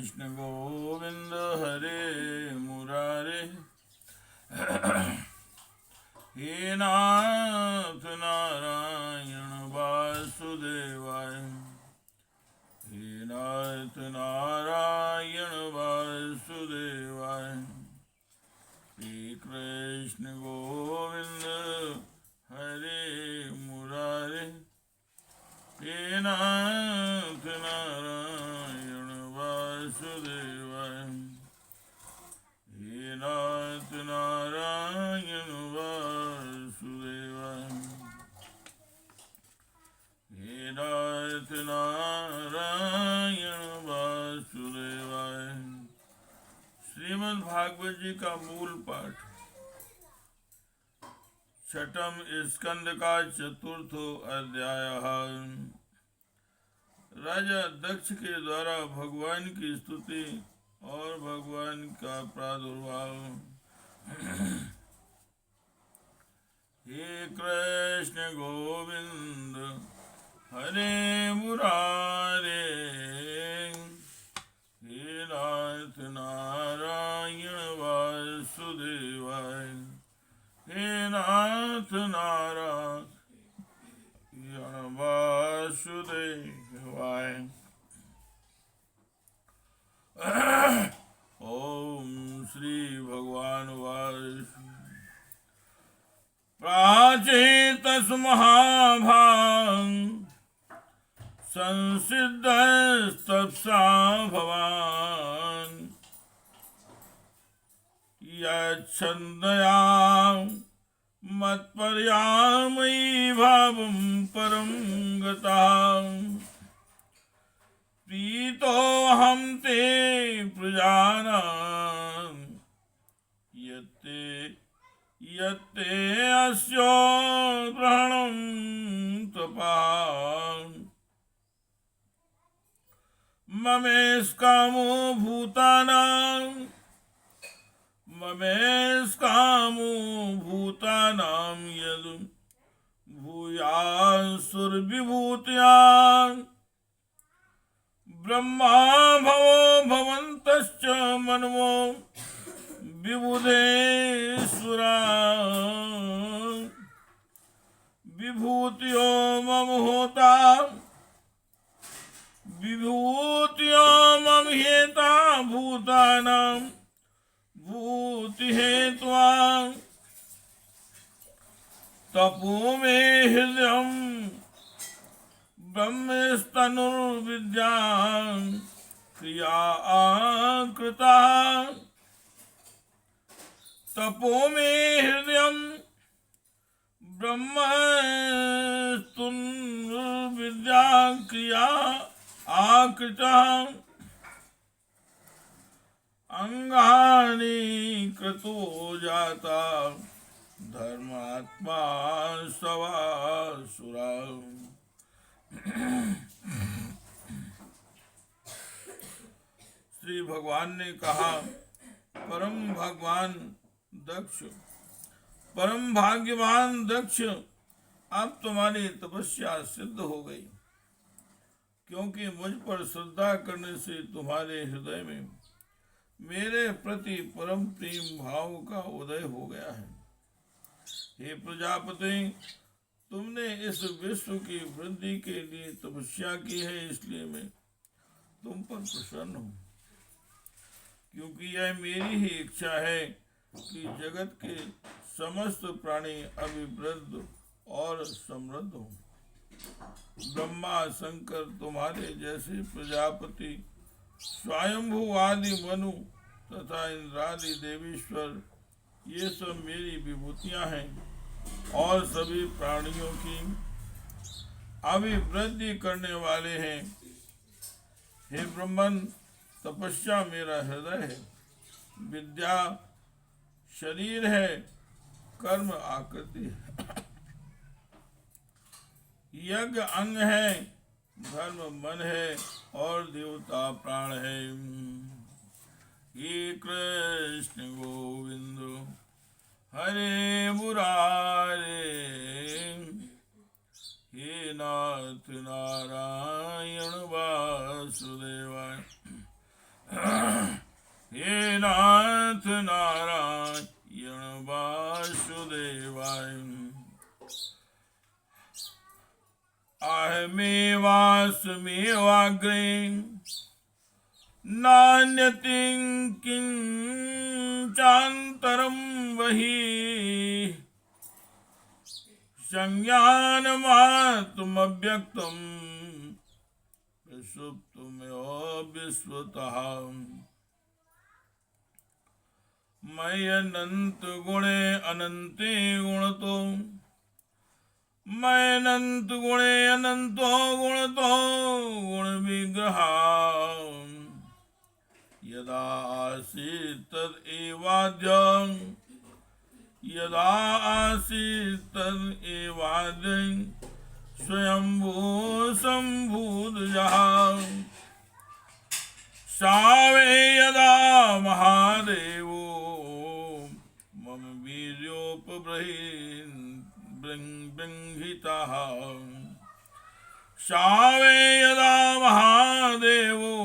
कृष्ण गोविंद हरे मुरारे हे नाथ नारायण वासुदेवाय हे नाथ नारायण वासुदेवाय श्री कृष्ण गोविंद हरे मुरारे हे नाथ नारायण वासुदेवाय हे नाथ नारायण वासुदेवाय हे नाथ नारायण वासुदेवाय। श्रीमद् भागवत जी का मूल पाठ छठम स्कंद का चतुर्थ अध्याय। राजा दक्ष के द्वारा भगवान की स्तुति और भगवान का प्रादुर्भाव। हे कृष्ण गोविंद हरे मुरारे हे नाथ नारायण वासुदेवाय हे नाथ नारायण वासुदेवाय। ओम श्री भगवान वासु प्राचेतस महाभाग संसिद्धस्तप्सा भवान यच्छन्दया मत्पर्यामयी भावं परं गता प्रीतोऽहं ते प्रजानां यत्ते अस्यो ग्रहणं तपा ममेस्कामो भूतानां यद् भूयासुरविभूत्यां ब्रह्मा भवो भवन्तश्च मन्वो विबुधेश्वरा विभूतियो मम होता विभूतियो मम हेता भूतानां भूतिहेत्वा तपो मे हृदयं ब्रह्मस्तनुर्विद्यां क्रिया कृता तपो मे हृदयं ब्रह्मस्तनुर्विद्या क्रिया आकृता अंगानि कृतो जाता धर्मात्मा सवासुरा। श्री भगवान ने कहा, परम भाग्यवान दक्ष, अब तुम्हारी तपस्या सिद्ध हो गई, क्योंकि मुझ पर श्रद्धा करने से तुम्हारे हृदय में मेरे प्रति परम प्रेम भाव का उदय हो गया है। हे प्रजापति, तुमने इस विश्व की वृद्धि के लिए तपस्या की है, इसलिए मैं तुम पर प्रसन्न हूँ, क्योंकि यह मेरी ही इच्छा है कि जगत के समस्त प्राणी अभिवृद्ध और समृद्ध हों। ब्रह्मा शंकर, तुम्हारे जैसे प्रजापति, स्वयंभू आदि मनु तथा इंद्रादि देवीश्वर, ये सब मेरी विभूतियां हैं और सभी प्राणियों की अभिवृद्धि करने वाले हैं। हे ब्रह्मन, तपस्या मेरा हृदय है, विद्या शरीर है, कर्म आकृति है, यज्ञ अंग है, धर्म मन है और देवता प्राण है। हे कृष्ण गोविंद हरे मुरारे हे नाथ नारायण वासुदेवाय। हे नाथ नारायण वासुदेवाय। अहमेवास्मेवाग्रे नान्यतिं किंचान्तरं वहि संज्ञानमात्रमव्यक्तं सुप्तमेव विश्वतः। मयि अनंत गुणे अनंते गुणतो मैं अनंत गुणे अनंतो गुणतो गुण विग्रह यदा आसीत् तदेवाद्यं यदा आसीत् तदेवाद्यं स्वयंभू सम्भूतयः सावे यदा महादेवो मम वीर्योपबृंहितः सावे यदा महादेवो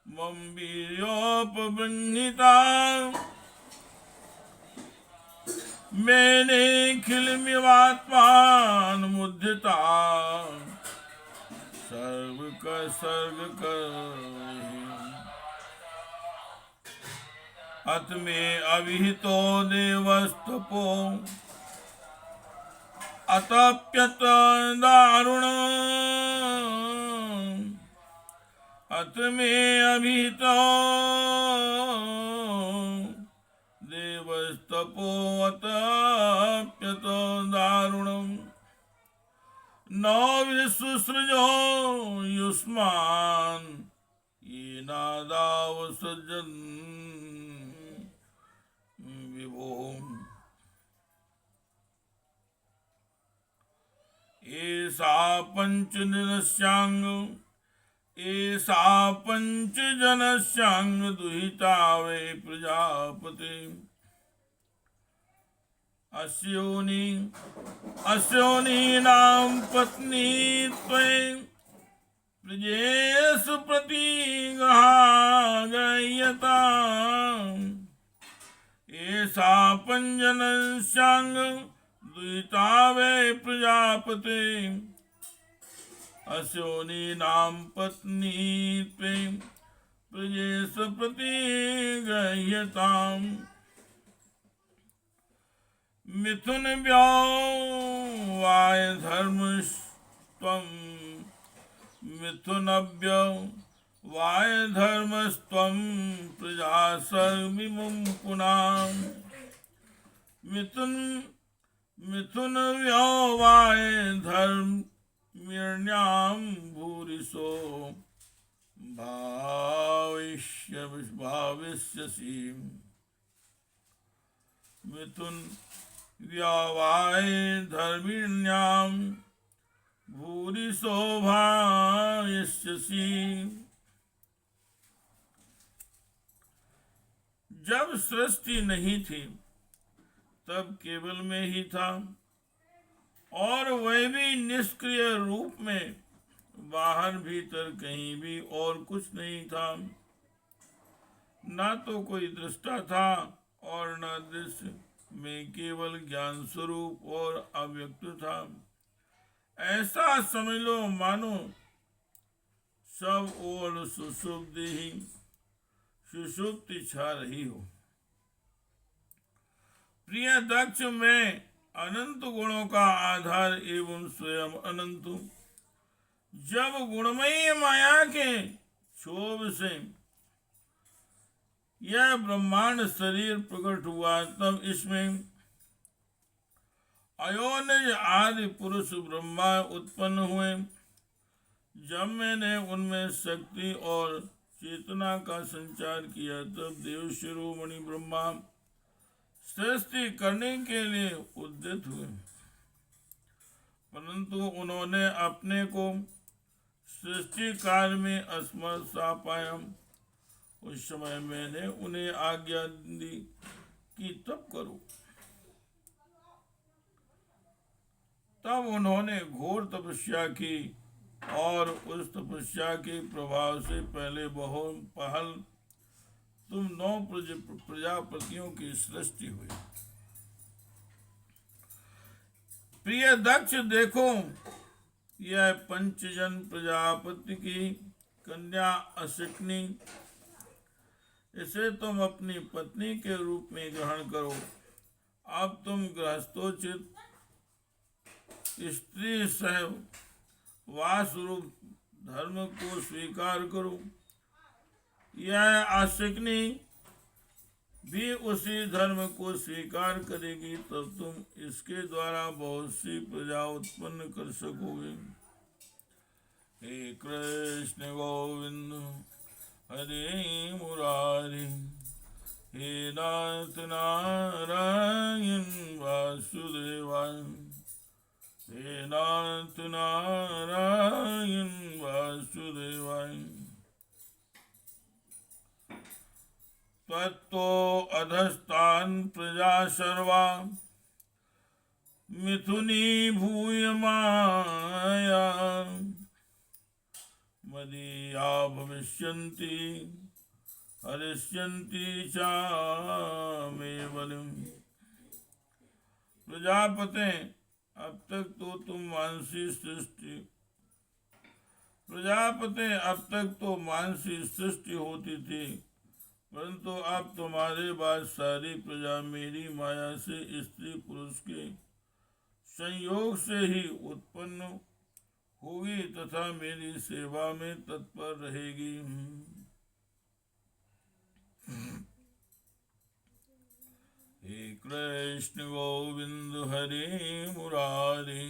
मम वीर्योपबृंहितः मैंने खिलमिवात्मानमुद्यता सर्व का सर्ग कर अत में अभिहितो देवस्तपो अतप्यत दारुण अत में अभिहितो देवस्तपो अतप्यत दारुणम् न विश्वसृजो युष्मान् येनादाव सज्जन् विभो। एषा पंचजनस्याङ्ग एषा पंचजनस्याङ्ग दुहिता वै प्रजापते अस्योनीनां पत्नी त्वं प्रजेषु प्रतिग्रहागयता एषा पंचजनस्याङ्ग दुहिता वै प्रजापते अस्योनीनां पत्नी त्वं प्रजेषु प्रतिग्रह्यताम्। मिथुन व्यावाय धर्मस्त्वं मिथुनव्यवाय धर्मस्त्वं प्रजा सर्वमिमं पुनां मिथुन व्यावाय धर्म्यां भूरिशो भाविष्यसि मिथुन व्यावाय धर्मिण्यां भूरिशो भाविष्यसि। जब सृष्टि नहीं थी तब केवल में ही था और वह भी निष्क्रिय रूप में, बाहर भीतर कहीं भी और कुछ नहीं था। ना तो कोई दृष्टा था और न दृश्य में केवल ज्ञान स्वरूप और अव्यक्त था। ऐसा समझ लो मानो सब और सुषुप्ति छा रही हो। प्रिय दक्ष, मैं अनंत गुणों का आधार एवं स्वयं अनंत हूं। जब गुणमयी माया के क्षोभ से यह ब्रह्मांड शरीर प्रकट हुआ तब इसमें अयोनिज आदि पुरुष ब्रह्मा उत्पन्न हुए। जब मैंने उनमें शक्ति और चेतना का संचार किया तब देव शिरोमणि ब्रह्मा सृष्टि करने के लिए उद्यत हुए, परंतु उन्होंने अपने को सृष्टि कार्य में असमर्थ सा पाया। उस समय मैंने उन्हें आज्ञा दी कि तप करो। तब उन्होंने घोर तपस्या की और उस तपस्या के प्रभाव से पहले बहुत पहल तुम 9 प्रजापतियों की सृष्टि हुई। प्रिय दक्ष देखो, यह पंचजन प्रजापति की कन्या अशिकनी, इसे तुम अपनी पत्नी के रूप में ग्रहण करो। अब तुम गृहस्थोचित स्त्री सह वास रूप धर्म को स्वीकार करो। यह आशिकनी भी उसी धर्म को स्वीकार करेगी, तब तुम इसके द्वारा बहुत सी प्रजा उत्पन्न कर सकोगे। हे कृष्ण गोविंद हरे मुरारी, हे नाथ नारायण वासुदेवाय, हे नाथ नारायण वासुदेवाय। तत्तो अधस्तान प्रजा सर्वा मिथुनी भूय माया, मदीया भविष्यन्ति हरिष्यन्ति च मे बलिम्। प्रजापते, अब तक तो मानसी सृष्टि होती थी, परंतु अब तुम्हारे बाद सारी प्रजा मेरी माया से स्त्री पुरुष के संयोग से ही उत्पन्न होगी तथा मेरी सेवा में तत्पर रहेगी। हे कृष्ण गोविंद हरे मुरारी,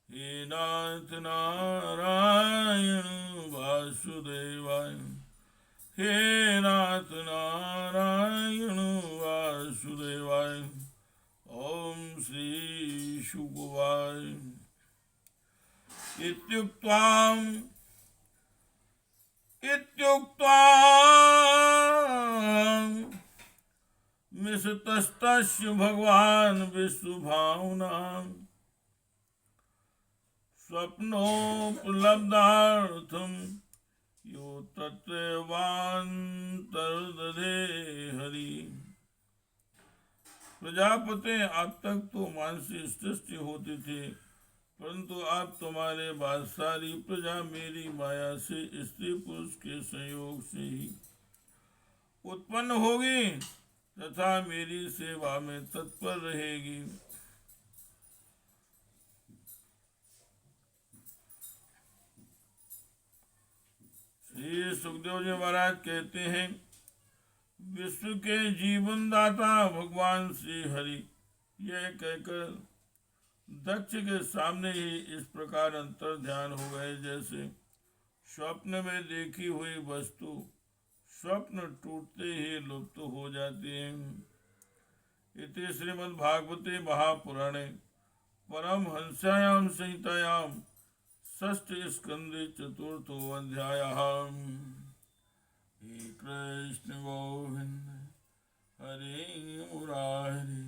हे नाथ नारायण वासुदेवाय, हे नाथ नारायण वासुदेवाय। ओम श्री शुकवाय। इत्युक्त्वा मिषतस्तस्य भगवान् विश्वभावना स्वप्नोपलब्धार्थं यो तत्वान्तर्दधे हरि। प्रजापति, अब तक तो मानसी सृष्टि होती थी, परंतु अब तुम्हारे बाद सारी प्रजा मेरी माया से स्त्री पुरुष के संयोग से ही उत्पन्न होगी तथा मेरी सेवा में तत्पर रहेगी। श्री सुखदेव जी महाराज कहते हैं, विश्व के जीवन दाता भगवान श्री हरि यह कहकर दक्ष के सामने ही इस प्रकार अंतर ध्यान हो गए, जैसे स्वप्न में देखी हुई वस्तु स्वप्न टूटते ही लुप्त हो जाती है। इति श्रीमद्भागवते महापुराणे परमहंस्यायां संहितायां षष्ठ स्कंदे चतुर्थो अध्यायः। हे कृष्ण गोविंद हरे मुरारी,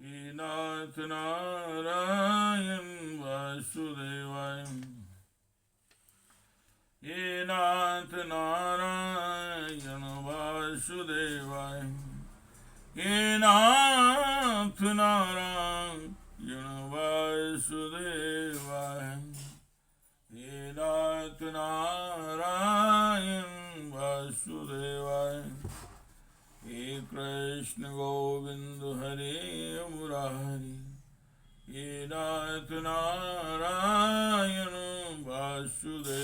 हे नाथ नारायण वासुदेवाय, हे नाथ नारायण वासुदेवाय, हे नाथ नारायण वासुदेवाय, हे नाथ नारायण वासुदेवाय। हे कृष्ण गोविंद हरे मुरारी, हे नाथ नारायण वासुदेवाय।